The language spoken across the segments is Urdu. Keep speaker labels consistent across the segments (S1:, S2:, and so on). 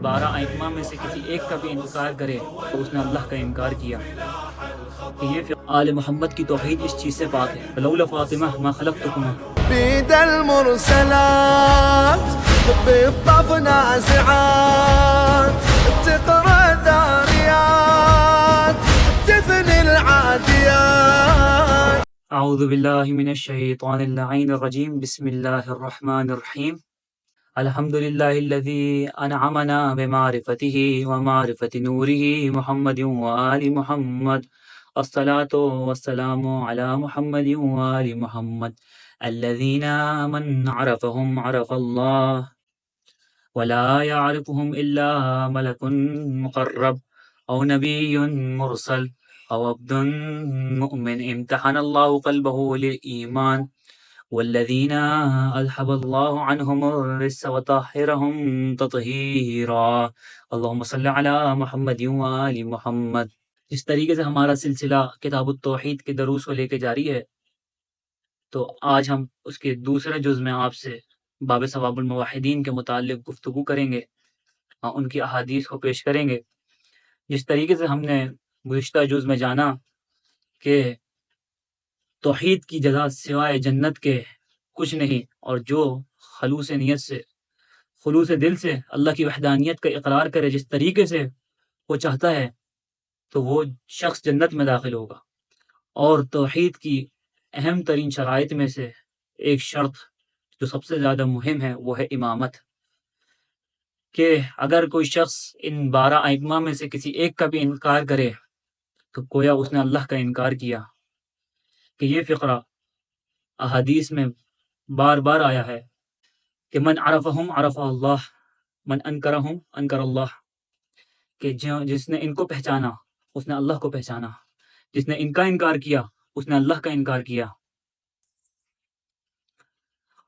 S1: 12 ائمہ میں سے کسی ایک کا بھی انکار کرے تو اس نے اللہ کا انکار کیا کہ یہ آل محمد کی توحید اس چیز سے پاک ہے فلولا فاطمہ ما خلقتکما
S2: بيد المرسلات بالطف نازعات تقرا داريات تثني العاديات.
S1: اعوذ باللہ من الشیطان اللعین الرجیم بسم اللہ الرحمن الرحیم الحمد للہ الذی انعمنا بمعرفته ومعرفة نوره محمد وآل محمد الصلاة والسلام على محمد وآل محمد الذين من عرفهم عرف الله ولا يعرفهم إلا ملك مقرب أو نبي مرسل أو عبد مؤمن امتحن الله قلبه للإيمان والذين أذهب الله عنهم الرجس وطهرهم تطهيرا اللهم صل على محمد وآل محمد. اس طریقے سے ہمارا سلسلہ کتاب التوحید کے دروس کو لے کے جاری ہے، تو آج ہم اس کے دوسرے جز میں آپ سے باب ثواب الموحدین کے متعلق گفتگو کریں گے، ان کی احادیث کو پیش کریں گے. جس طریقے سے ہم نے گزشتہ جز میں جانا کہ توحید کی جزا سوائے جنت کے کچھ نہیں، اور جو خلوص نیت سے خلوص دل سے اللہ کی وحدانیت کا اقرار کرے جس طریقے سے وہ چاہتا ہے تو وہ شخص جنت میں داخل ہوگا. اور توحید کی اہم ترین شرائط میں سے ایک شرط جو سب سے زیادہ مہم ہے وہ ہے امامت، کہ اگر کوئی شخص ان 12 ائمہ میں سے کسی ایک کا بھی انکار کرے تو گویا اس نے اللہ کا انکار کیا. کہ یہ فقرہ احادیث میں بار بار آیا ہے کہ من عرفہم عرف اللہ من انکرہم انکر اللہ، کہ جس نے ان کو پہچانا اس نے اللہ کو پہچانا، جس نے ان کا انکار کیا اس نے اللہ کا انکار کیا.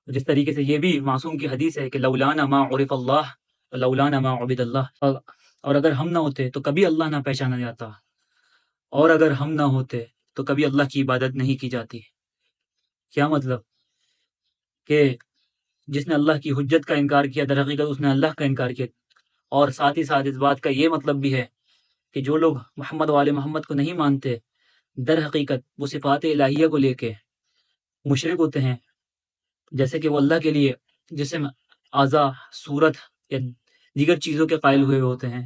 S1: جس طریقے سے یہ بھی معصوم کی حدیث ہے کہ لولانا ما عرف اللہ لولانا ما عبد اللہ، اور اگر ہم نہ ہوتے تو کبھی اللہ نہ پہچانا جاتا، اور اگر ہم نہ ہوتے تو کبھی اللہ کی عبادت نہیں کی جاتی. کیا مطلب؟ کہ جس نے اللہ کی حجت کا انکار کیا در حقیقت اس نے اللہ کا انکار کیا. اور ساتھ ہی ساتھ اس بات کا یہ مطلب بھی ہے کہ جو لوگ محمد و آل محمد کو نہیں مانتے در حقیقت وہ صفات الہیہ کو لے کے مشرک ہوتے ہیں، جیسے کہ وہ اللہ کے لیے جسم، اعضاء، صورت یا دیگر چیزوں کے قائل ہوئے ہوتے ہیں.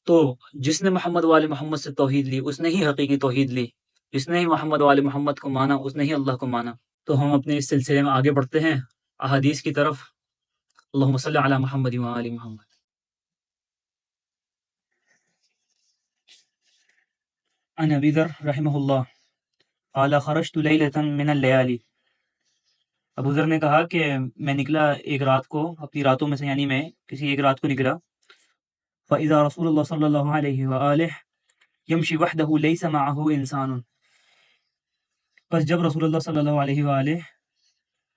S1: تو جس نے محمد و آل محمد سے توحید لی اس نے ہی حقیقی توحید لی، جس نے ہی محمد و آل محمد کو مانا اس نے ہی اللہ کو مانا. تو ہم اپنے اس سلسلے میں آگے بڑھتے ہیں احادیث کی طرف. اللہم صلی علی محمد و آل محمد. عن ابی ذر رحمہ اللہ قال خرجت لیلۃ من اللیالی، ابو ذر نے کہا کہ میں نکلا ایک رات کو اپنی راتوں میں سے، یعنی میں کسی ایک رات کو نکلا. فاذا رسول اللہ صلی اللہ علیہ وآلہ یمشی وحدہ لیس معہ انسان، پس جب رسول اللہ صلی اللہ علیہ وآلہ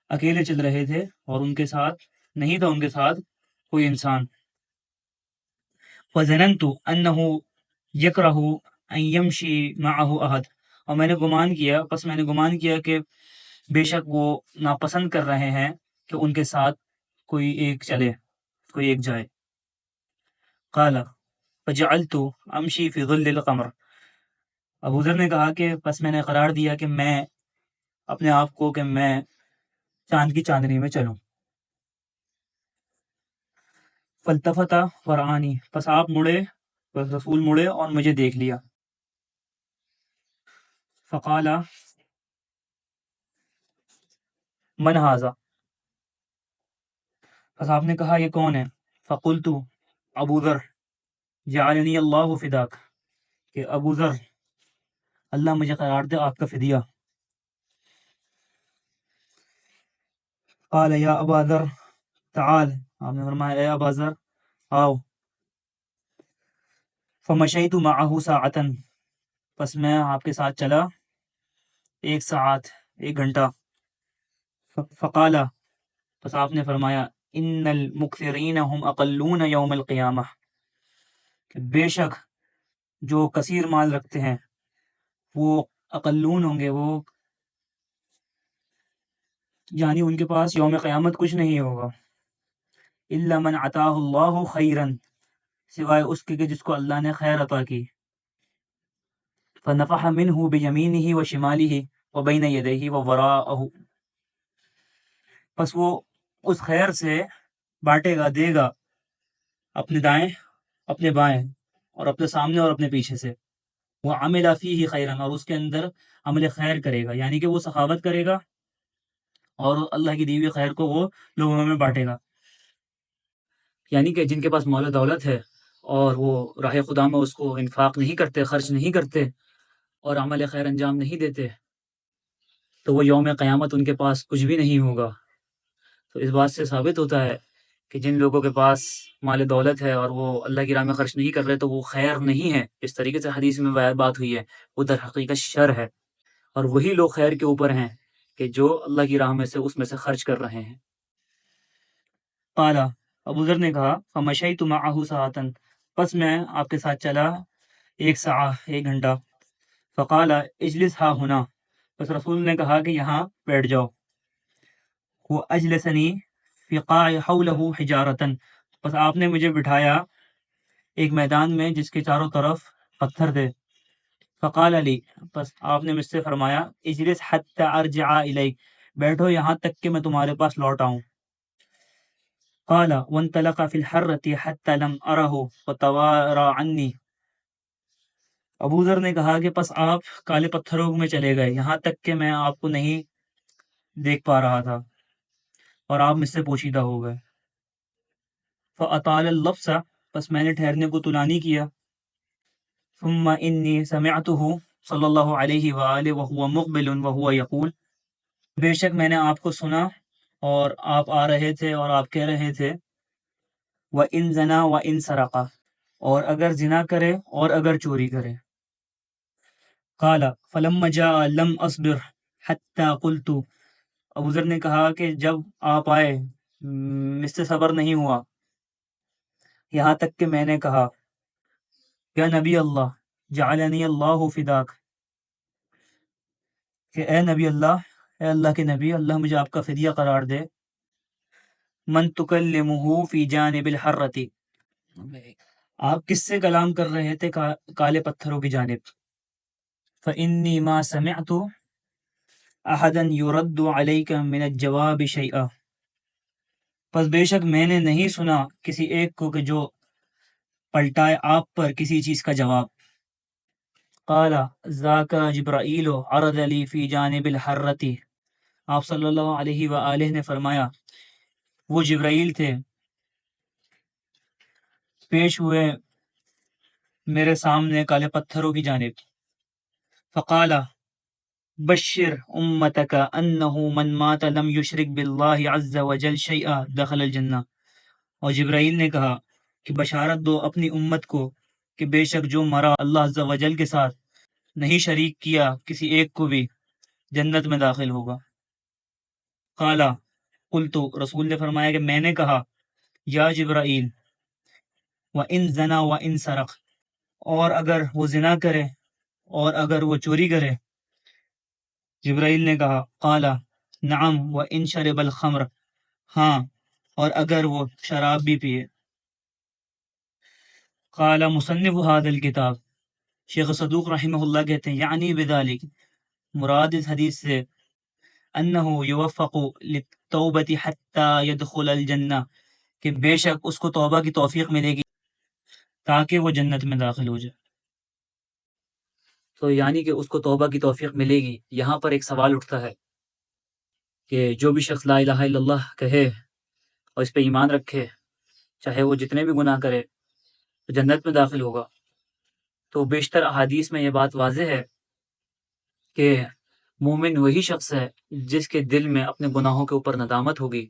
S1: اکیلے چل رہے تھے اور ان کے ساتھ نہیں تھا ان کے ساتھ کوئی انسان. فظننت انہ یکرہ ان یمشی معہ احد، اور میں نے گمان کیا کہ بے شک وہ ناپسند کر رہے ہیں کہ ان کے ساتھ کوئی ایک چلے، کوئی ایک جائے. قال فجعلت امشی فی ظل القمر، ابو ذر نے کہا کہ پس میں نے قرار دیا کہ میں اپنے آپ کو کہ میں چاند کی چاندنی میں چلوں. فالتفت فرآنی، پس آپ مڑے، پس رسول مڑے اور مجھے دیکھ لیا. فقال من ھذا، پس آپ نے کہا یہ کون ہے؟ فقلت ابو ذر جعلنی اللہ فداک، کہ ابو ذر اللہ مجھے قرار دے آپ کا فدیہ. قال یا ابا ذر تعال، آپ نے فرمایا اے ابا ذر آؤ. فمشیت معہ ساعتا، پس میں آپ کے ساتھ چلا ایک ساعت، ایک گھنٹہ. فقال، پس آپ نے فرمایا ان المکثرین هم اقلون یوم القیامہ، کہ بے شک جو کثیر مال رکھتے ہیں وہ اقلون ہوں گے، وہ یعنی ان کے پاس یوم قیامت کچھ نہیں ہوگا. الا من عطاه اللہ خیرا، سوائے اس کے کہ جس کو اللہ نے خیر عطا کی، فنفح منہ بیمینہ وشمالہ وبین یدیہ ووراءہ، پس وہ اس خیر سے بانٹے گا، دے گا اپنے دائیں، اپنے بائیں، اور اپنے سامنے اور اپنے پیچھے سے، وہ عمل فیہ خیرا، اور اس کے اندر عمل خیر کرے گا، یعنی کہ وہ سخاوت کرے گا اور اللہ کی دی ہوئی خیر کو وہ لوگوں میں بانٹے گا۔ یعنی کہ جن کے پاس مال و دولت ہے اور وہ راہ خدا میں اس کو انفاق نہیں کرتے، خرچ نہیں کرتے اور عمل خیر انجام نہیں دیتے، تو وہ یوم قیامت ان کے پاس کچھ بھی نہیں ہوگا۔ تو اس بات سے ثابت ہوتا ہے کہ جن لوگوں کے پاس مال دولت ہے اور وہ اللہ کی راہ میں خرچ نہیں کر رہے تو وہ خیر نہیں ہے، اس طریقے سے حدیث میں بات ہوئی ہے، وہ در حقیقت شر ہے، اور وہی لوگ خیر کے اوپر ہیں کہ جو اللہ کی راہ میں سے اس میں سے خرچ کر رہے ہیں۔ قال، ابو ذر نے کہا، فمشیت معه ساعتا، پس میں آپ کے ساتھ چلا ایک ساعہ، ایک گھنٹہ، فقال اجلس ہا ہونا، پس رسول نے کہا کہ یہاں بیٹھ جاؤ، وہ اجلسنی فی قاع حولہ حجارتن، پس آپ نے مجھے بٹھایا ایک میدان میں جس کے چاروں طرف پتھر تھے، فقال علی، پس آپ نے مجھ سے فرمایا، اجلس حتی ارجع الیک، بیٹھو یہاں تک کہ میں تمہارے پاس لوٹ آؤں۔ قال وانطلق فی الحرۃ حتی لم ارہ وتوارى عنی، ابو ذر نے کہا کہ پس آپ کالے پتھروں میں چلے گئے یہاں تک کہ میں آپ کو نہیں دیکھ پا رہا تھا اور آپ مجھ سے پوشیدہ ہو گئے۔ فاطال اللبس، پس میں نے ٹھہرنے کو طولانی کیا۔ ثم انی سمعته صلی اللہ علیہ وآلہ وهو مقبل وهو یقول، بے شک میں نے آپ کو سنا اور آپ آ رہے تھے اور آپ کہہ رہے تھے، وَإِن زنا وَإِن سرق، اور اگر زنا کرے اور اگر چوری کرے۔ قال فلما جاء لم اصبر حتى قلت، ابو ذر نے کہا کہ جب آپ آئے مجھ سے صبر نہیں ہوا یہاں تک کہ میں نے کہا، یا نبی اللہ جعلنی اللہ فداک، کہ اے نبی اللہ، اے اللہ کے نبی، اللہ مجھے آپ کا فدیہ قرار دے۔ من تکلمہ فی جانب الحرۃ، آپ کس سے کلام کر رہے تھے کالے پتھروں کی جانب؟ فإنی ما سمعت احدا یرد علیک من الجواب شیئا، پس بے شک میں نے نہیں سنا کسی ایک کو کہ جو پلٹائے آپ پر کسی چیز کا جواب۔ قال ذاک جبرائیل عرض لی فی جانب الحرۃ، آپ صلی اللہ علیہ وآلہ نے فرمایا، وہ جبرائیل تھے، پیش ہوئے میرے سامنے کالے پتھروں کی جانب۔ فقال بشر امتک انہ من مات لم یشرک باللہ عز وجل شیئا دخل الجنہ، اور جبرائیل نے کہا کہ بشارت دو اپنی امت کو کہ بے شک جو مرا اللہ عز وجل کے ساتھ نہیں شریک کیا کسی ایک کو بھی، جنت میں داخل ہوگا۔ قال قلت، رسول نے فرمایا کہ میں نے کہا، یا جبرائیل، وَإِن زنا وَإِن سرق، اور اگر وہ زنا کرے اور اگر وہ چوری کرے؟ جبرائیل نے کہا، قال نعم وَإِن شرب الخمر، ہاں اور اگر وہ شراب بھی پیے۔ قال مصنف هذا الکتاب، شیخ صدوق رحمہ اللہ کہتے ہیں، یعنی بذالک، مراد اس حدیث سے، انہ یوفق للتوبۃ حتی یدخل الجنہ، کہ بے شک اس کو توبہ کی توفیق ملے گی تاکہ وہ جنت میں داخل ہو جائے۔ تو یعنی کہ اس کو توبہ کی توفیق ملے گی۔ یہاں پر ایک سوال اٹھتا ہے کہ جو بھی شخص لا الہ الا اللہ کہے اور اس پہ ایمان رکھے، چاہے وہ جتنے بھی گناہ کرے، تو جنت میں داخل ہوگا۔ تو بیشتر احادیث میں یہ بات واضح ہے کہ مومن وہی شخص ہے جس کے دل میں اپنے گناہوں کے اوپر ندامت ہوگی،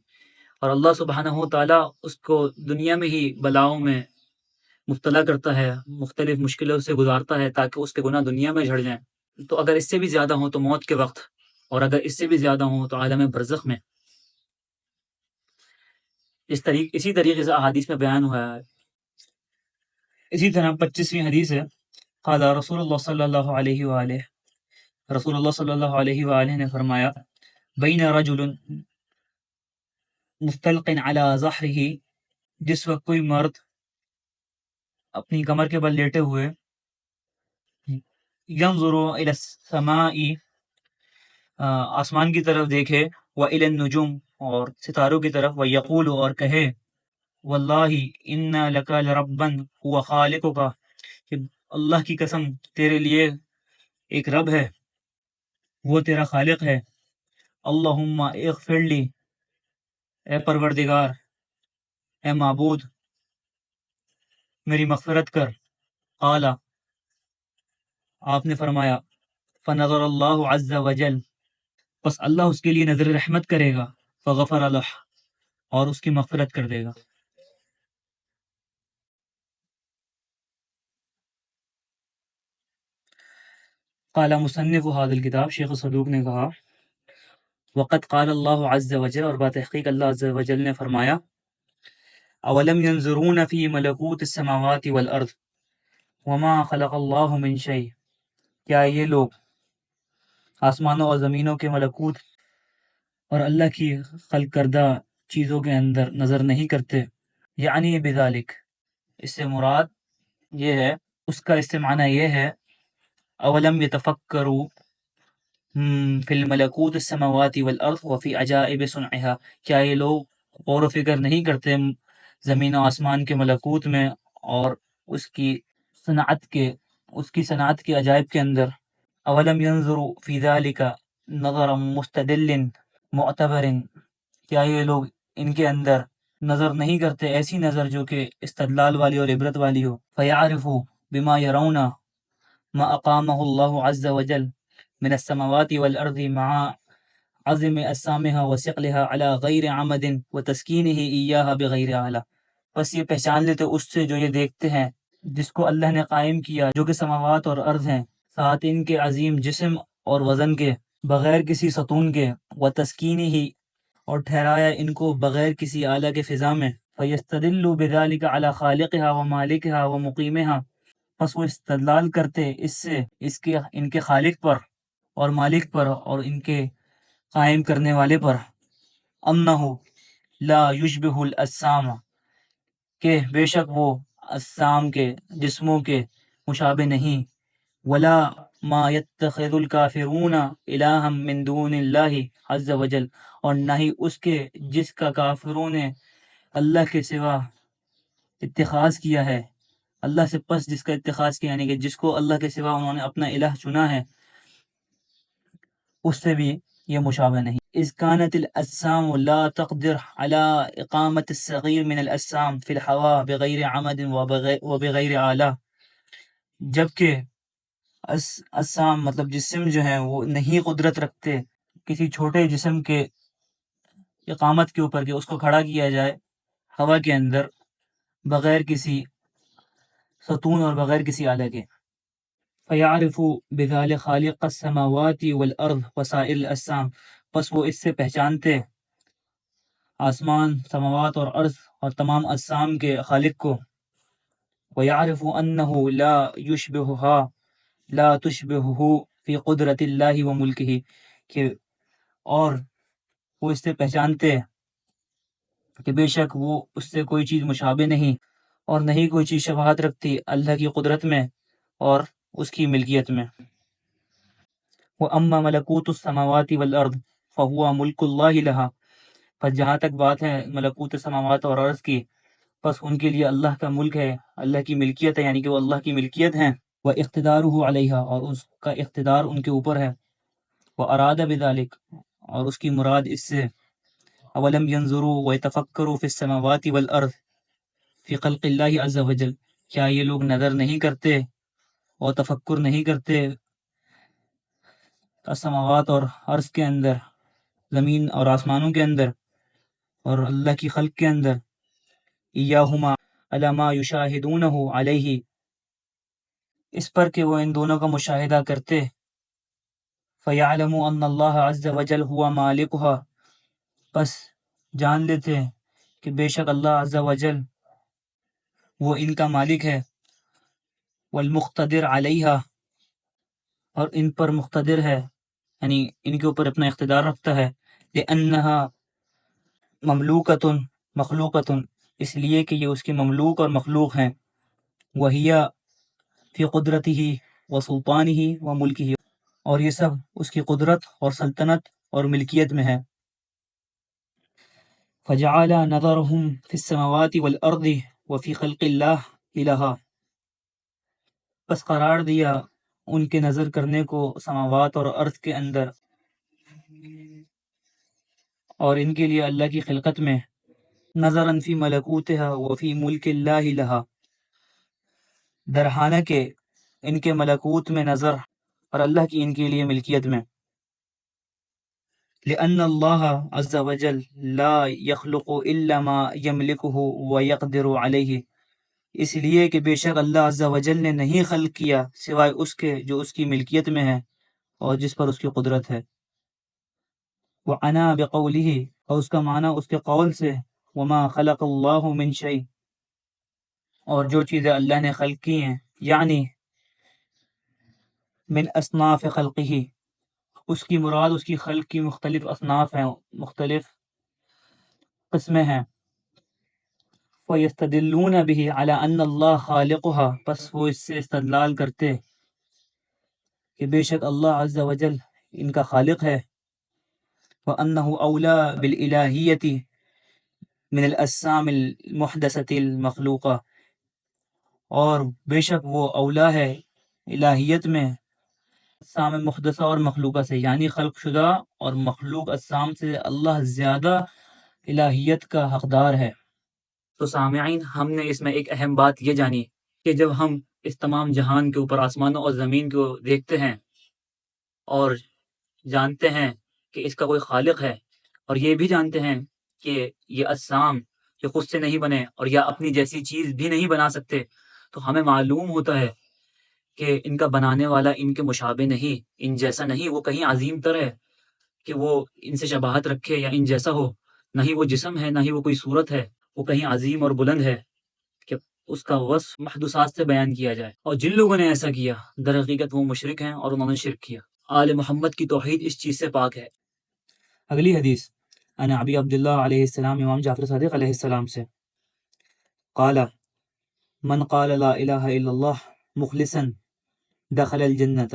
S1: اور اللہ سبحانہ و تعالیٰ اس کو دنیا میں ہی بلاؤں میں مبتلا کرتا ہے، مختلف مشکلوں سے گزارتا ہے تاکہ اس کے گناہ دنیا میں جھڑ جائیں۔ تو اگر اس سے بھی زیادہ ہوں تو موت کے وقت، اور اگر اس سے بھی زیادہ ہوں تو عالم برزخ میں۔ اسی طریقے سے احادیث میں بیان ہوا ہے۔ اسی طرح 25ویں حدیث ہے، قال رسول اللہ صلی اللہ علیہ وآلہ، رسول اللہ صلی اللہ علیہ وآلہ نے فرمایا، بین رجل مستلق علی ظہرہ جس وقت کوئی مرد اپنی کمر کے بل لیٹے ہوئے ینظر الی السماء آسمان کی طرف دیکھے، وإلی النجوم اور ستاروں کی طرف، ویقول اور کہے، واللہ ان لک لربا هو خالقک، کہ اللہ کی قسم تیرے لیے ایک رب ہے، وہ تیرا خالق ہے، اللہم اغفر لی، اے پروردگار، اے معبود میری مغفرت کر، قال آپ نے فرمایا، فنظر اللہ عز وجل، بس اللہ اس کے لیے نظر رحمت کرے گا، فغفر لہ، اور اس کی مغفرت کر دے گا۔ قال مصنف هذا الکتاب، شیخ صدوق نے کہا، وقد قال اللہ عز وجل، اور بتحقیق اللہ عز وجل نے فرمایا، اولم ينظرون في ملکوت السماوات والارض وما خلق اللہ من شیء، کیا یہ لوگ آسمانوں اور زمینوں کے ملکوت اور اللہ کی خلق کردہ چیزوں کے اندر نظر نہیں کرتے؟ یعنی بذالک، اس سے مراد یہ ہے، اس کا استعمال یہ ہے، اولم یتفکروا فی الملکوت السماوات والارض وفی عجائب صنعها، کیا یہ لوگ غور و فکر نہیں کرتے زمین و آسمان کے ملکوت میں اور اس کی صنعت کے عجائب کے اندر؟ اولم ينظروا فی ذالک نظر مستدل معتبر، کیا یہ لوگ ان کے اندر نظر نہیں کرتے ایسی نظر جو کہ استدلال والی اور عبرت والی ہو؟ فیعرفوا بما يرون ما اقامه اللہ عز وجل من السماوات والارض مع عظم اجسامها وثقلها على غیر عمد وتسکینه ایاها بغیر آلہ، بس یہ پہچان لیتے اس سے جو یہ دیکھتے ہیں، جس کو اللہ نے قائم کیا، جو کہ سماوات اور ارض ہیں، ساتھ ان کے عظیم جسم اور وزن کے، بغیر کسی ستون کے، وتسکینه، اور ٹھہرایا ان کو بغیر کسی آلہ کے فضا میں، فیستدل بذلک علی خالقها ومالکها ومقیمها، پس وہ استدلال کرتے اس سے ان کے خالق پر اور مالک پر اور ان کے قائم کرنے والے پر، انہ لا یشبہ الاجسام، کہ بے شک وہ اجسام کے، جسموں کے مشابہ نہیں، ولا ما يتخذ الکافرون الہا من دون اللہ عز وجل، اور نہ ہی اس کے جس کا کافروں نے اللہ کے سوا اتخاذ کیا ہے، اللہ سے پس جس کا اتخاذ کیا، یعنی کہ جس کو اللہ کے سوا انہوں نے اپنا الہ چنا ہے، اس سے بھی یہ مشابہ نہیں۔ اذ كانت الاجسام لا تقدر على اقامت الصغیر من الاجسام فی الہوا بغیر عمد وبغیر آلہ، جبکہ اجسام مطلب جسم جو ہیں وہ نہیں قدرت رکھتے کسی چھوٹے جسم کے اقامت کے اوپر، کہ اس کو کھڑا کیا جائے ہوا کے اندر بغیر کسی ستون اور بغیر کسی آلہ کے۔ فیعرف بذلک خالق السماوات والارض وسائر الاجسام، پس وہ اس سے پہچانتے آسمان، سماوات اور ارض اور تمام اجسام کے خالق کو، ویعرف انہ لا تشبہہ فی قدرت اللہ و ملکہ، کہ اور وہ اس سے پہچانتے کہ بے شک وہ اس سے کوئی چیز مشابہ نہیں اور نہیں کوئی چیز شباہت رکھتی اللہ کی قدرت میں اور اس کی ملکیت میں۔ وَأَمَّا مَلَكُوتُ السَّمَاوَاتِ وَالْأَرْضِ فَهُوَ مُلْكُ اللَّهِ لَهَا، پس جہاں تک بات ہے ملکوت سماوات اور ارض کی، پس ان کے لیے اللہ کا ملک ہے، اللہ کی ملکیت ہے، یعنی کہ وہ اللہ کی ملکیت ہیں، وَاِقْتِدَارُهُ عَلَيْهَا، اور اس کا اقتدار ان کے اوپر ہے، وَأَرَادَ بِذَلِكَ، اور اس کی مراد اس سے، اولم ينظروا ويتفکروا فی السماوات والارض فی خلق اللہ عز وجل، کیا یہ لوگ نظر نہیں کرتے اور تفکر نہیں کرتے السماوات اور عرض کے اندر، زمین اور آسمانوں کے اندر اور اللہ کی خلق کے اندر، ایاہما علی ما یشاہدونہ علیہ، اس پر کہ وہ ان دونوں کا مشاہدہ کرتے، فیعلموا ان اللہ عز وجل ہوا مالکها، پس جان لیتے ہیں کہ بے شک اللہ عز وجل وہ ان کا مالک ہے، والمقتدر علیہا، اور ان پر مقتدر ہے، یعنی ان کے اوپر اپنا اقتدار رکھتا ہے، لأنہا مملوکۃ مخلوقۃ، اس لیے کہ یہ اس کے مملوک اور مخلوق ہیں، وہی فی قدرتہ و سلطانہ و ملکہ، اور یہ سب اس کی قدرت اور سلطنت اور ملکیت میں ہے۔ فجعل نظرهم في السماوات والارض وفي خلق اللہ الہا، پس قرار دیا ان کے نظر کرنے کو سماوات اور ارض کے اندر اور ان کے لیے اللہ کی خلقت میں، نظراً فی ملکوتہا وفی ملک اللہ لہا، درحانہ کہ ان کے ملکوت میں نظر اور اللہ کی ان کے لیے ملکیت میں، لأن اللہ عز وجل لا يخلق الا ما يملكه ويقدر علیہ، اس لیے کہ بے شک اللہ عز وجل نے نہیں خلق کیا سوائے اس کے جو اس کی ملکیت میں ہے اور جس پر اس کی قدرت ہے۔ وعنا بقولہ، اور اس کا معنی اس کے قول سے، وما خلق اللہ من شیء، اور جو چیزیں اللہ نے خلق کی ہیں، یعنی من اصناف خلقہ، اس کی مراد اس کی خلق کی مختلف اصناف ہیں، مختلف قسمیں ہیں۔ فَيَسْتَدِلُّونَ بِهِ عَلَىٰ أَنَّ اللَّهَ خَالِقُهَا، پس وہ اس سے استدلال کرتے کہ بے شک اللہ عز وجل ان کا خالق ہے، وَأَنَّهُ أَوْلَىٰ بِالْإِلَٰهِيَّةِ مِنَ الْأَجْسَامِ الْمُحْدَثَةِ الْمَخْلُوقَةِ، اور بے شک وہ اولا ہے الہیت میں اجسام محدثہ اور مخلوقہ سے، یعنی خلق شدہ اور مخلوق اجسام سے اللہ زیادہ الہیت کا حقدار ہے۔ تو سامعین، ہم نے اس میں ایک اہم بات یہ جانی کہ جب ہم اس تمام جہان کے اوپر آسمانوں اور زمین کو دیکھتے ہیں اور جانتے ہیں کہ اس کا کوئی خالق ہے، اور یہ بھی جانتے ہیں کہ یہ اجسام یہ خود سے نہیں بنے اور یا اپنی جیسی چیز بھی نہیں بنا سکتے، تو ہمیں معلوم ہوتا ہے کہ ان کا بنانے والا ان کے مشابہ نہیں، ان جیسا نہیں، وہ کہیں عظیم تر ہے کہ وہ ان سے شباہت رکھے یا ان جیسا ہو، نہ ہی وہ جسم ہے، نہ ہی وہ کوئی صورت ہے، وہ کہیں عظیم اور بلند ہے کہ اس کا وصف محدثات سے بیان کیا جائے۔ اور جن لوگوں نے ایسا کیا در حقیقت وہ مشرک ہیں اور انہوں نے شرک کیا۔ آل محمد کی توحید اس چیز سے پاک ہے۔ اگلی حدیث عن ابی عبداللہ علیہ السلام، امام جعفر صادق علیہ السلام سے، قال من قال لا الہ الا اللہ مخلصا دخل الجنت،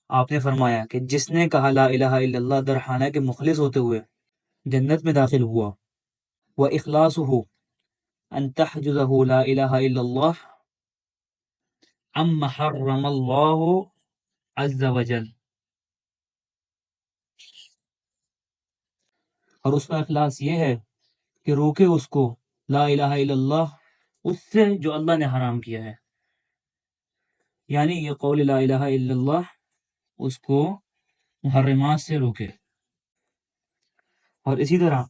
S1: آپ نے فرمایا کہ جس نے کہا لا الہ الا اللہ درحانہ کے مخلص ہوتے ہوئے جنت میں داخل ہوا۔ وإخلاصه أن تحجزه لا إله إلا الله عما حرم الله عز وجل، اور اس کا اخلاص یہ ہے کہ روکے اس کو لا الہ الا اللہ اس سے جو اللہ نے حرام کیا ہے، یعنی یہ قول لا الہ الا اللہ اس کو محرمات سے روکے۔ اور اسی طرح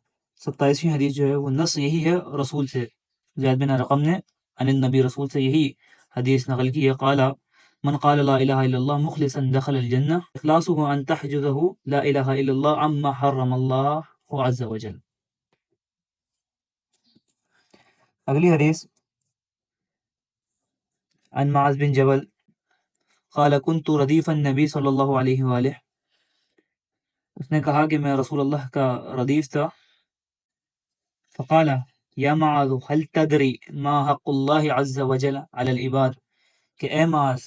S1: 27ویں حدیث جو ہے وہ نص یہی ہے رسول سے، زید بن رقم نے عن النبی رسول سے یہی حدیث نقل کی ہے، قال من قال لا الہ الا اللہ مخلصا دخل الجنہ اخلاصه ان تحجزه لا الہ الا اللہ عما حرم اللہ عز وجل۔ اگلی حدیث عن معاذ بن جبل قال كنت ردیف النبی صلی اللہ علیہ وآلہ، اس نے کہا کہ میں رسول اللہ کا ردیف تھا۔ فقال یا معاذ هل تدری ما حق اللہ عز وجل علی العباد، کہ اے معاذ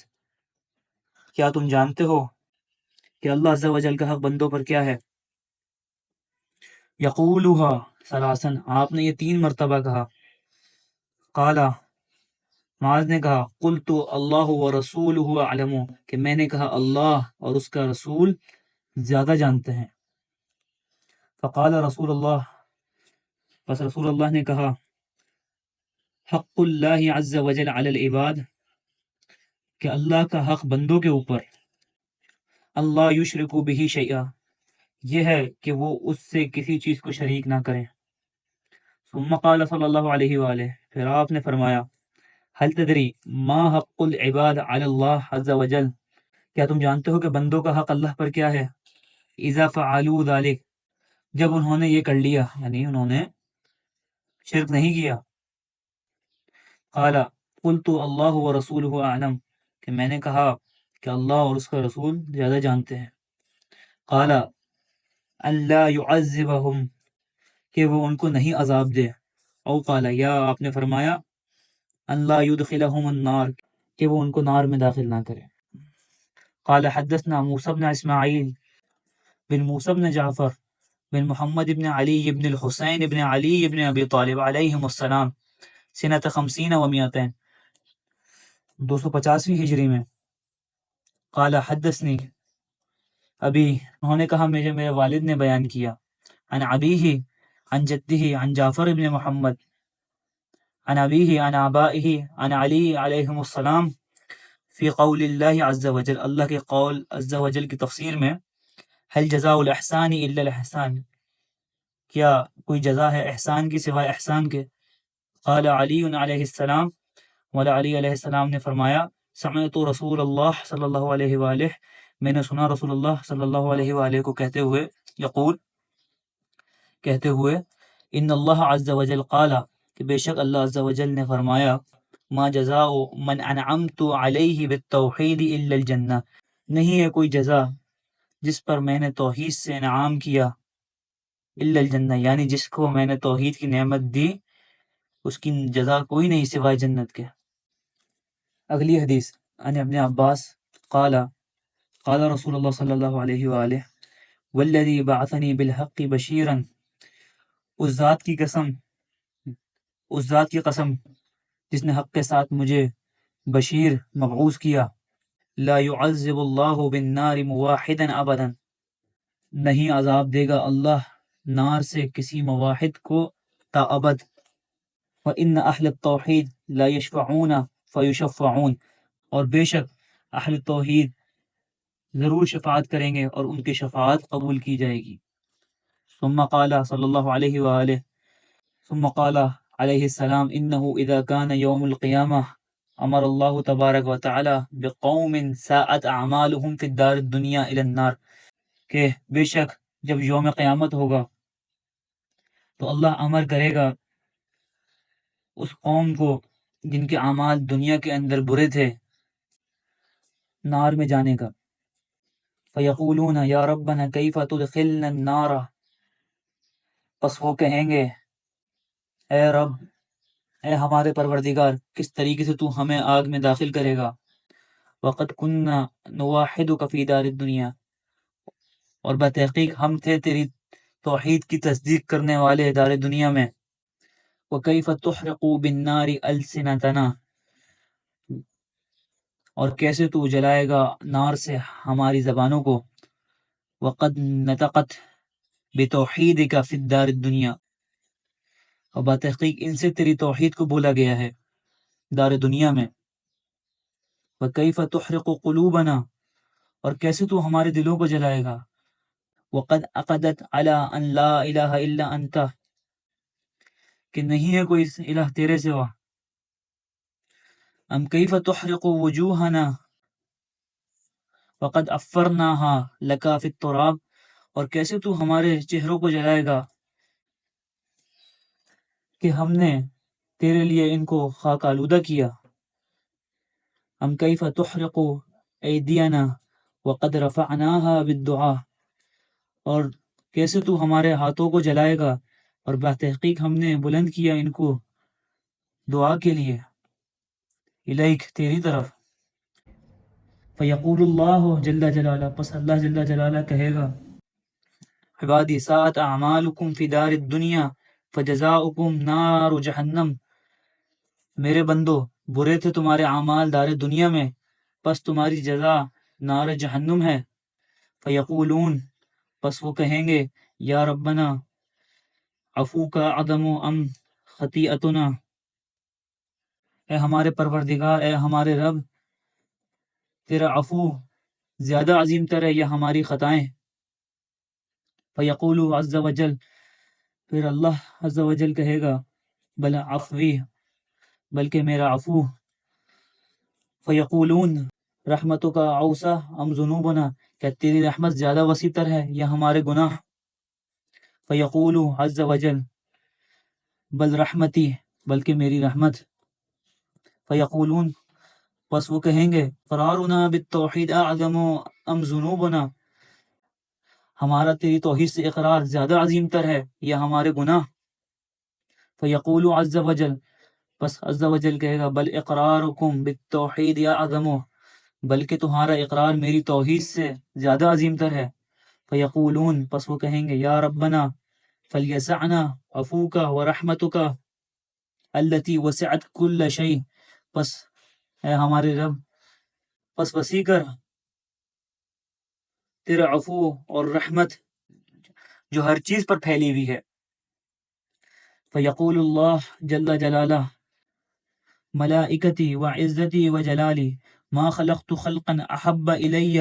S1: کیا تم جانتے ہو کہ اللہ عز وجل کا حق بندوں پر کیا ہے؟ یقولها ثلاثا، آپ نے یہ 3 مرتبہ کہا۔ قال، معاذ نے کہا قلت اللہ ورسولہ اعلم، کہ میں نے کہا اللہ اور اس کا رسول زیادہ جانتے ہیں۔ فقال رسول اللہ، بس رسول اللہ نے کہا حق اللہ عز وجل علی العباد، کہ اللہ کا حق بندوں کے اوپر، اللہ یشرکوا بہ شیئا، یہ ہے کہ وہ اس سے کسی چیز کو شریک نہ کریں۔ ثم قال صلی اللہ علیہ وآلہ، پھر آپ نے فرمایا هل تدری ما حق العباد علی اللہ عز وجل، کیا تم جانتے ہو کہ بندوں کا حق اللہ پر کیا ہے؟ اذا فعلوا ذلک، جب انہوں نے یہ کر لیا، یعنی انہوں نے شرک نہیں کیا۔ قال قلت اللہ ورسولہ اعلم، کہ میں نے کہا کہ اللہ اور اس کا رسول زیادہ جانتے ہیں۔ قال ان لا يعذبهم، کہ وہ ان کو نہیں عذاب دے۔ او قال یا آپ نے فرمایا ان لا يدخلهم النار کہ وہ ان کو نار میں داخل نہ کرے. قال حدثنا موسى بن اسماعیل بن موسى بن جعفر بن محمد بن علي بن الحسين بن علي بن ابي طالب عليهم السلام سنة 50 و200 250 ہجری میں. قال حدثني ابھی انہوں نے کہا مجھے میرے والد نے بیان کیا عن ابیہ عن جدہ عن جعفر بن محمد عن ابیہ عن آبائہ عن علی علیہم السلام فی قول اللہ عز وجل اللہ کے قول عز وجل کی تفسیر میں هل جزاء الاحسان الا الاحسان کیا کوئی جزا ہے احسان کی سوائے احسان کے. قال علی علیہ السلام مولا علی علیہ السلام نے فرمایا سمعت رسول اللہ صلی اللہ علیہ وآلہ میں نے سنا رسول اللہ صلی اللہ علیہ وآلہ کو کہتے ہوئے یقول کہتے ہوئے ان اللہ عز وجل قال کہ بے شک اللہ عز وجل نے فرمایا ما جزاء من انعمت علیہ بالتوحید الا الجنہ نہیں ہے کوئی جزا جس پر میں نے توحید سے انعام کیا الا الجنہ یعنی جس کو میں نے توحید کی نعمت دی اس کی جزا کوئی نہیں سوائے جنت کے. اگلی حدیث عن ابن عباس قال قال رسول اللہ صلی اللہ علیہ وآلہ والذی بعثنی بالحق بشیرا اس ذات کی قسم جس نے حق کے ساتھ مجھے بشیر مبعوث کیا لا يعذب اللہ بالنار مواحدا ابدا نہیں عذاب دے گا اللہ نار سے کسی موحد کو تا ابد. وَإِنَّ أَهْلَ التَّوْحِيدِ لَا يَشْفَعُونَ فَيُشَفَّعُونَ اور بے شک اہل توحید ضرور شفاعت کریں گے اور ان کی شفاعت قبول کی جائے گی. ثم قال صلی اللہ علیہ وآلہ ثم قال علیہ السلام انه اذا كان يوم القیامہ امر اللہ تبارک و تعالی بقوم ساءت اعمالهم في الدار الدنيا الى النار کہ بے شک جب یوم قیامت ہوگا تو اللہ امر کرے گا اس قوم کو جن کے اعمال دنیا کے اندر برے تھے نار میں جانے کا. فیقولون یا ربنا کیف تدخلنا النار پس وہ کہیں گے اے رب اے ہمارے پروردگار کس طریقے سے تو ہمیں آگ میں داخل کرے گا. وقد كنا نواحدك في دار الدنيا اور بتحقیق ہم تھے تیری توحید کی تصدیق کرنے والے دار دنیا میں. وَكَيْفَ تُحْرِقُ بِالنَّارِ أَلْسِنَتَنَا اور کیسے تو جلائے گا نار سے ہماری زبانوں کو. وَقَدْ نَطَقَتْ بِتَوْحِيدِكَ فِي الدَّارِ الدُّنْيَا اور بتحقیق ان سے تیری توحید کو بولا گیا ہے دار دنیا میں. وَكَيْفَ تُحْرِقُ قُلُوبَنَا اور کیسے تو ہمارے دلوں کو جلائے گا. وَقَدْ عَقَدَتْ عَلَىٰ أَنْ لَا إِلَٰهَ إِلَّا أَنْتَ کہ نہیں ہے کوئی الہ تیرے سوا. ام کیف تحرق وجوہنا وقد افرناها لك في التراب اور کیسے تو ہمارے چہروں کو جلائے گا کہ ہم نے تیرے لیے ان کو خاک آلودہ کیا. ام کیف تحرق ایدینا وقد رفعناها بالدعاء اور کیسے تو ہمارے ہاتھوں کو جلائے گا اور بتحقیق ہم نے بلند کیا ان کو دعا کے لیے الیک تیری طرف. فیقول اللہ جل جلالہ پس اللہ جل جلالہ کہے گا عبادی ساعت اعمالکم فی دار الدنیا فجزاؤکم نار جہنم میرے بندو برے تھے تمہارے اعمال دار دنیا میں پس تمہاری جزا نار جہنم ہے. فیقولون پس وہ کہیں گے یا ربنا عفو کا عدم ام خطیئتنا اے ہمارے پروردگار اے ہمارے رب تیرا عفو زیادہ عظیم تر ہے یا ہماری خطائیں. فیقول عز وجل پھر اللہ عز وجل کہے گا بل عفوی بلکہ میرا عفو. فیقولون رحمتک اوسع ام ذنوبنا کیا تیری رحمت زیادہ وسیع تر ہے یا ہمارے گناہ. فیقول عز وجل بل رحمتی بلکہ میری رحمت. فیقولون پس وہ کہیں گے فرارنا بالتوحید اعظم ام ذنوبنا ہمارا تیری توحید سے اقرار زیادہ عظیم تر ہے یا ہمارے گناہ. فیقول عز وجل، بس عز وجل کہے گا بل اقرارکم بالتوحید یا اعظم، بلکہ تمہارا اقرار میری توحید سے زیادہ عظیم تر ہے۔ فیقولون، پس وہ کہیں گے یا ربنا فلیسعنا عفوک ورحمتک التی وسعت کل شیء، پس اے ہمارے رب، پس وسیع کر تیرا عفو اور رحمت جو ہر چیز پر پھیلی ہوئی ہے۔ فیقول اللہ جل جلالہ ملائکتی وعزتی وجلالی ما خلقت خلقا احب الی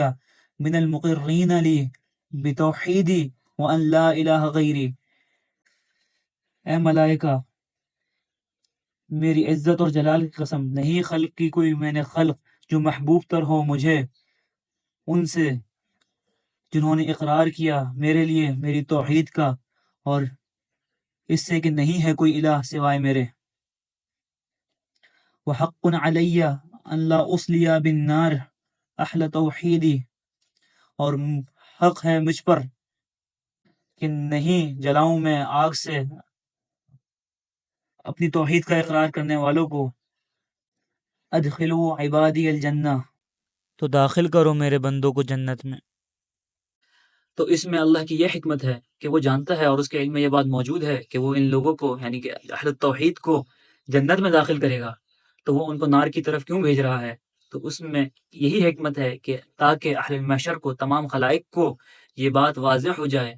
S1: من المقرین لی بتوحیدی وان لا الہ غیری، اے ملائکہ، میری عزت اور جلال کی قسم، نہیں خلق کی کوئی میں نے خلق جو محبوب تر ہو مجھے ان سے جنہوں نے اقرار کیا میرے لیے میری توحید کا اور اس سے کہ نہیں ہے کوئی الہ سوائے میرے۔ وحق علی ان لا اصلی بالنار اہل توحیدی، اور حق ہے مجھ پر کہ نہیں جلاؤں میں آگ سے اپنی توحید کا اقرار کرنے والوں کو۔ ادخلوا عبادی الجنہ، تو داخل کرو میرے بندوں کو جنت میں۔ تو اس میں اللہ کی یہ حکمت ہے کہ وہ جانتا ہے اور اس کے علم میں یہ بات موجود ہے کہ وہ ان لوگوں کو یعنی کہ اہل توحید کو جنت میں داخل کرے گا، تو وہ ان کو نار کی طرف کیوں بھیج رہا ہے؟ تو اس میں یہی حکمت ہے کہ تاکہ اہل محشر کو، تمام خلائق کو یہ بات واضح ہو جائے،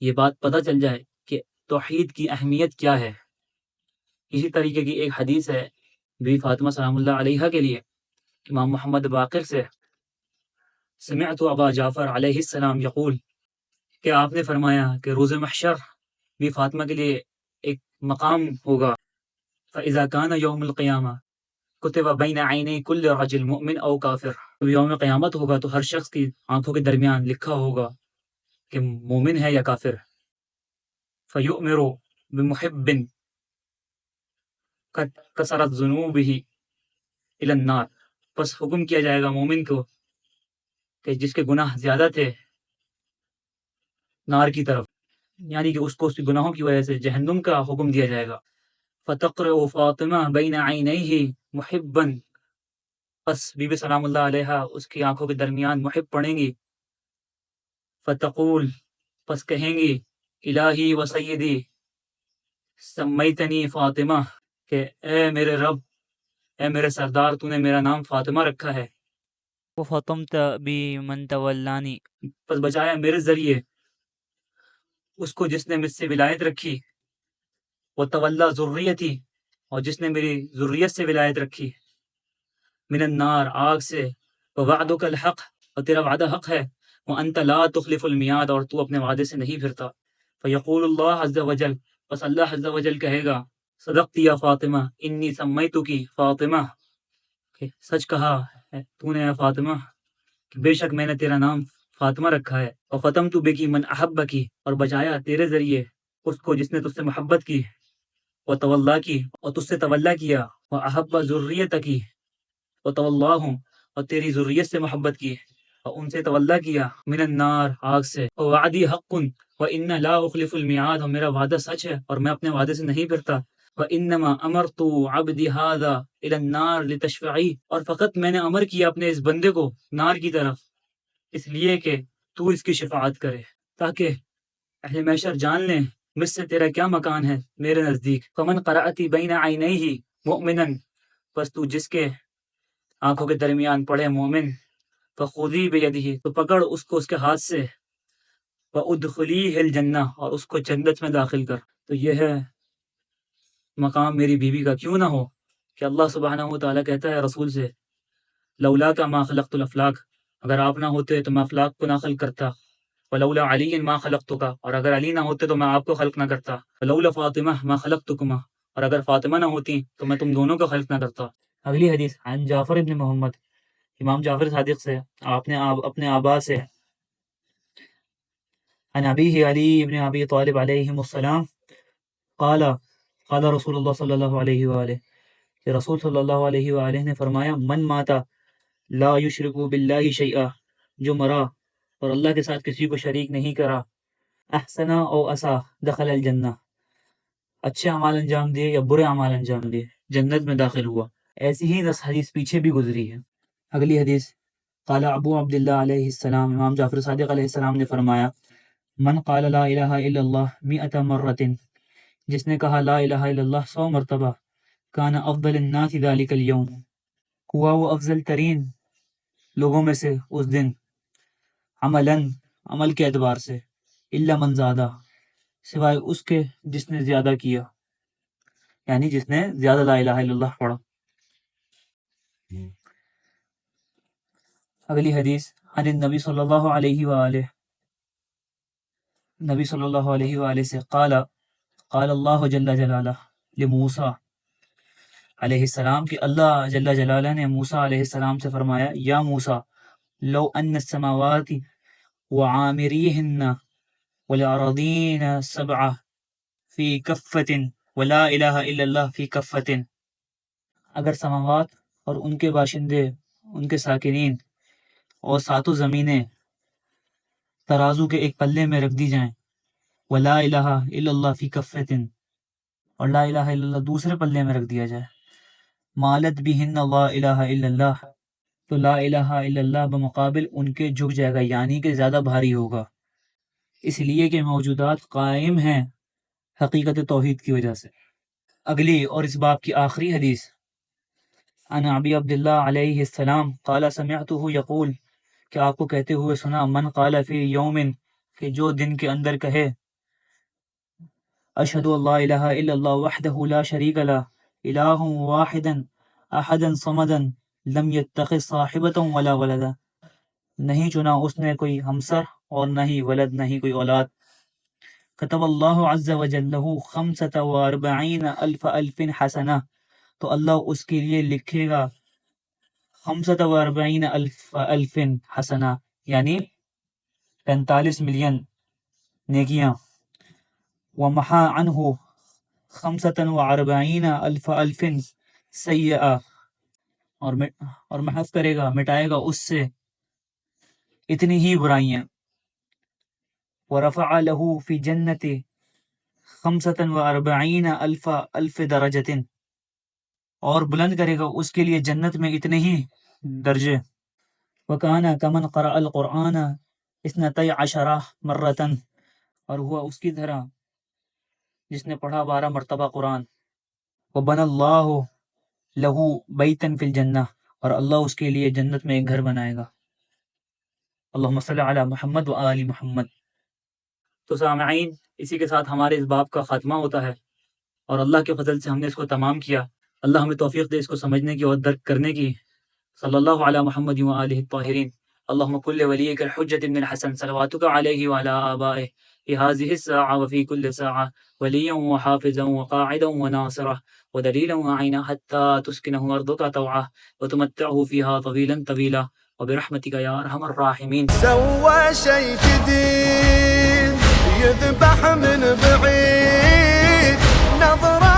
S1: یہ بات پتہ چل جائے کہ توحید کی اہمیت کیا ہے۔ اسی طریقے کی ایک حدیث ہے بی فاطمہ سلام اللہ علیہا کے لیے امام محمد باقر سے، سمعت ابا جعفر علیہ السلام یقول، کہ آپ نے فرمایا کہ روز محشر بی فاطمہ کے لیے ایک مقام ہوگا، فَإِذَا كَانَ يَوْمُ الْقِيَامَةِ كُتِبَ بَيْنَ عَيْنَيْ كُلِّ رَجُلٍ مُؤْمِنٍ أَوْ كَافِرٍ، جب یوم قیامت ہوگا تو ہر شخص کی آنکھوں کے درمیان لکھا ہوگا کہ مومن ہے یا کافر۔ فَيُؤْمِرُ بِمُحِبٍّ کثرت ذنوبہ الی النار، پس حکم کیا جائے گا مومن کو کہ جس کے گناہ زیادہ تھے نار کی طرف، یعنی کہ اس کو اس کے گناہوں کی وجہ سے جہنم کا حکم دیا جائے گا۔ فتقرأ فاطمہ بین عینیہ محبا، پس بی بی سلام اللہ علیہا اس کی آنکھوں کے درمیان محب پڑھیں گی۔ فتقول، پس کہیں گی الہی و سیدی سمیتنی فاطمہ، کہ اے میرے رب، اے میرے سردار، تو نے میرا نام فاطمہ رکھا ہے۔ وفطمت بی من تولانی، پس بچایا میرے ذریعے اس کو جس نے مجھ سے ولایت رکھی۔ وتولا ذریتی، اور جس نے میری ذریت سے ولایت رکھی۔ من النار، آگ سے۔ ووعدک الحق، اور تیرا وعدہ حق ہے۔ وانت لا تخلف المیعاد، اور تو اپنے وعدے سے نہیں پھرتا۔ فیقول اللہ عز وجل، پس اللہ عز وجل کہے گا صدقتی یا فاطمہ انی سمیتکی فاطمہ، کہ سچ کہا ہے تو نے اے فاطمہ کہ بے شک میں نے تیرا نام فاطمہ رکھا ہے۔ وفتمت بکی من احبکی، اور بچایا تیرے ذریعے اس کو جس نے تجھ سے محبت کی۔ وتولا کی، اور تجھ سے تولا کیا۔ واحب ذریتکی وتولاہم، اور تیری ذریت سے محبت کی اور ان سے تولا کیا۔ من النار، آگ سے۔ ووعدی حق وان لا اخلف المیعاد، اور میرا وعدہ سچ ہے اور میں اپنے وعدے سے نہیں پھرتا۔ وانما امرت عبدی ھذا الی النار لتشفعی، اور فقط میں نے امر کیا اپنے اس بندے کو نار کی طرف اس لیے کہ تو اس کی شفاعت کرے، تاکہ اہل محشر جان لیں مجھ سے تیرا کیا مکان ہے میرے نزدیک۔ فمن قرأتی بین عینیہ مؤمنا، پس تو جس کے آنکھوں کے درمیان پڑھے مومن، فخذی بیدہ، تو پکڑ اس کو اس کے ہاتھ سے، وادخلیہ الجنہ، اور اس کو جنت میں داخل کر۔ تو یہ ہے مقام میری بیوی کا، کیوں نہ ہو کہ اللہ سبحانہ و تعالیٰ کہتا ہے رسول سے لولا کا ما خلقت الافلاق، اگر آپ نہ ہوتے تو میں افلاق کو نہ خلق کرتا۔ ولولا علی ما خلقتک، اور اگر علی نہ ہوتے تو میں آپ کو خلق نہ کرتا۔ ولولا فاطمہ ما خلقتکما، اور اگر فاطمہ نہ ہوتی تو میں تم دونوں کو خلق نہ کرتا۔ اگلی حدیث عن جعفر ابن محمد، امام جعفر صادق سے، آپ نے اپنے آبا سے، عن ابیہ علی ابن ابی طالب علیہ السلام قال قال رسول اللہ صلی اللہ علیہ وآلہ، کہ رسول صلی اللہ علیہ وآلہ نے فرمایا من ماتا لا یشرک باللہ شیئا، جو مرا اور اللہ کے ساتھ کسی کو شریک نہیں کرا، احسنا او اسا دخل الجنہ، اچھے اعمال انجام دیے یا برے اعمال انجام دیے، جنت میں داخل ہوا۔ ایسی ہی 10 حدیث پیچھے بھی گزری ہے۔ اگلی حدیث، قال ابو عبداللہ علیہ السلام، امام جعفر صادق علیہ السلام نے فرمایا، من قال لا الہ الا اللہ 100 مرۃ، جس نے کہا لا الہ الا اللہ 100 مرتبہ، کان افضل الناس ذلک اليوم، ہوا وہ افضل ترین لوگوں میں سے اس دن، عملاً عمل کے اعتبار سے، الا من زادہ، سوائے اس کے جس نے زیادہ کیا، یعنی جس نے زیادہ لا الہ الا اللہ پڑھا۔ اگلی حدیث، عن النبی صلی اللہ علیہ وآلہ، نبی صلی اللہ علیہ وآلہ سے، قال اللہ جل جلالہ لموسیٰ علیہ السلام، کہ اللہ جل جلالہ نے موسیٰ علیہ السلام سے فرمایا، یا موسیٰ لو ان السماوات وعامریہن والارضین سبع فی کفۃ ولا الہ الا اللہ فی کفۃ، اگر سماوات اور ان کے باشندے، ان کے ساکنین اور 7 زمینیں ترازو کے ایک پلے میں رکھ دی جائیں، ولا الہ الا اللہ فی کفۃ، اور لا الہ الا اللہ دوسرے پلے میں رکھ دیا جائے، مالت بہن لا الہ الا اللہ، تو لا الہ الا اللہ بمقابل ان کے جھک جائے گا، یعنی کہ زیادہ بھاری ہوگا، اس لیے کہ موجودات قائم ہیں حقیقت توحید کی وجہ سے۔ اگلی اور اس باب کی آخری حدیث، عن ابی عبداللہ علیہ السلام قال سمعتہ یقول، کہ آپ کو کہتے ہوئے سنا، من قال فی یوم، کہ جو دن کے اندر کہے، اشہد ان لا الہ الا اللہ وحدہ لا شریک لہ الہ واحدا احدا صمدا لم یتخذ صاحبۃ ولا ولدا، نہیں چنا اس نے کوئی ہمسر اور نہ ہی ولد، نہ ہی کوئی اولاد، کتب اللہ عز وجل لہ 45,000 الف حسنہ، تو اللہ اس کے لیے لکھے گا 45,000 الف حسنہ، یعنی 45 ملین نیکیاں، ومحا عنہ 45,000 الف سیئہ، اور محف کرے گا، مٹائے گا اس سے اتنی ہی برائیاں، ورفع لہ فی جنت 45,000 الف درجۃ، اور بلند کرے گا اس کے لیے جنت میں اتنے ہی درجے، وکانا کمن قرأ القرآن 12 مرۃ، اور ہوا اس کی طرح جس نے پڑھا 12 مرتبہ قرآن، وبنى اللہ لہ بیتا فی الجنہ، اور اللہ اس کے لیے جنت میں ایک گھر بنائے گا۔ اللہم صلی علی محمد و آل محمد۔ تو سامعین، اسی کے ساتھ ہمارے اس باب کا خاتمہ ہوتا ہے، اور اللہ کے فضل سے ہم نے اس کو تمام کیا۔ اللہ ہمیں توفیق دے اس کو سمجھنے کی اور درک کرنے کی۔ صلی اللہ علی محمد و آلہ الطاہرین۔ اللہم کل ولیک الحجۃ بن الحسن صلواتک علیہ وعلی آبائہ فی هذه الساعة وفي كل ساعة وليا وحافظا وقاعدا وناصرا ودليلا وعينا حتى تسكنه أرضك طوعا وتمتعه فيها طويلا طويلا وبرحمتك يا أرحم الراحمين۔
S2: سوى شي جديد يذبح من بعيد، نظرة